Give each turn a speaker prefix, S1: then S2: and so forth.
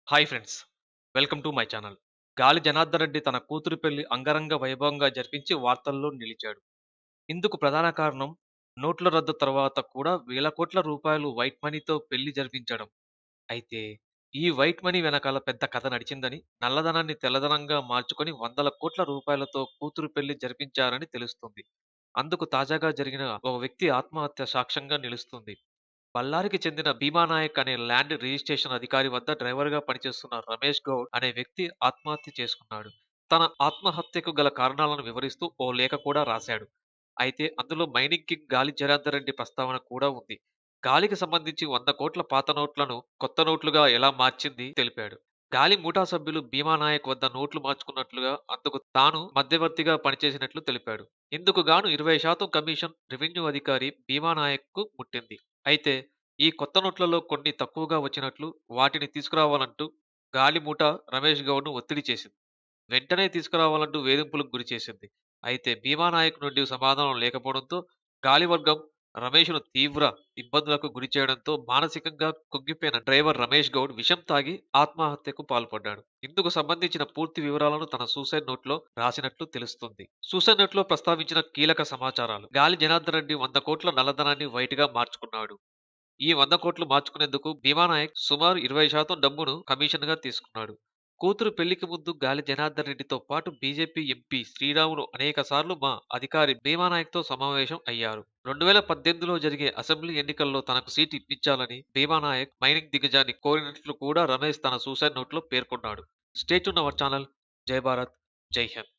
S1: Hi friends, welcome to my channel. గాలి జనార్దన్ రెడ్డి తన కూతురి పెళ్లి అంగరంగ వైభవంగా జరిపించి వార్తల్లో నిలిచాడు. ఇందుకు ప్రధాన కారణం నోట్ల రద్దు తర్వాత కూడా వేల కోట్ల రూపాయలు వైట్ మనీతో పెళ్లి జరిపించడం. అయితే ఈ వైట్ మనీ వెనకాల పెద్ద కథ నడిచిందని, నల్లధనాన్ని తెల్లధనంగా మార్చుకొని వందల కోట్ల రూపాయలతో కూతురు పెళ్లి జరిపించారని తెలుస్తుంది. అందుకు తాజాగా జరిగిన ఒక వ్యక్తి ఆత్మహత్య సాక్ష్యంగా నిలుస్తుంది. బళ్ళారికి చెందిన భీమానాయక్ అనే ల్యాండ్ రిజిస్ట్రేషన్ అధికారి వద్ద డ్రైవర్‌గా పనిచేస్తున్న రమేష్ గౌడ్ అనే వ్యక్తి ఆత్మహత్య చేసుకున్నాడు. తన ఆత్మహత్యకు గల కారణాలను వివరిస్తూ ఓ లేఖ కూడా రాశాడు. అయితే అందులో మైనింగ్ కింగ్ గాలి జనార్దన్ రెడ్డి ప్రస్తావన కూడా ఉంది. గాలికి సంబంధించి 100 కోట్ల పాత నోట్లను కొత్త నోట్లుగా ఎలా మార్చింది తెలిపాడు. గాలి ముఠా సభ్యులు భీమానాయక్ వద్ద నోట్లు మార్చుకున్నట్లుగా, అందుకు తాను మధ్యవర్తిగా పనిచేసినట్లు తెలిపాడు. ఇందుకు గాను 20% కమిషన్ రెవెన్యూ అధికారి భీమానాయక్‌కు ముట్టింది. అయితే ఈ కొత్త నోట్లలో కొన్ని తక్కువగా వచ్చినట్లు, వాటిని తీసుకురావాలంటూ గాలిమూట రమేష్ గౌడ్‌ను ఒత్తిడి చేసింది. వెంటనే తీసుకురావాలంటూ వేధింపులకు గురిచేసింది. అయితే భీమానాయక్ నుండి సమాధానం లేకపోవడంతో గాలివర్గం రమేష్‌ను తీవ్ర ఇబ్బందులకు గురిచేయడంతో మానసికంగా కుంగిపోయిన డ్రైవర్ రమేష్ గౌడ్ విషం తాగి ఆత్మహత్యకు పాల్పడ్డాడు. ఇందుకు సంబంధించిన పూర్తి వివరాలను తన సూసైడ్ నోట్‌లో రాసినట్లు తెలుస్తుంది. సూసైడ్ నోట్‌లో ప్రస్తావించిన కీలక సమాచారాలు: గాలి జనార్దన్ రెడ్డి 100 కోట్ల నల్లధనాన్ని వైట్‌గా మార్చుకున్నాడు. ఈ 100 కోట్లు మార్చుకునేందుకు భీమానాయక్ సుమారు 20% డబ్బును కమిషన్‌గా తీసుకున్నాడు. కూతురు పెళ్లికి ముందు గాలి జనార్దన్ రెడ్డితో పాటు బీజేపీ ఎంపీ శ్రీరాములు అనేకసార్లు మా అధికారి భీమానాయక్‌తో సమావేశం అయ్యారు. 2018లో జరిగే అసెంబ్లీ ఎన్నికల్లో తనకు సీటు ఇప్పించాలని భీమానాయక్ మైనింగ్ దిగ్గజాన్ని కోరినట్లు కూడా రమేష్ తన సూసైడ్ నోట్లో పేర్కొన్నాడు. Stay tune our channel. జై భారత్, జై హింద్.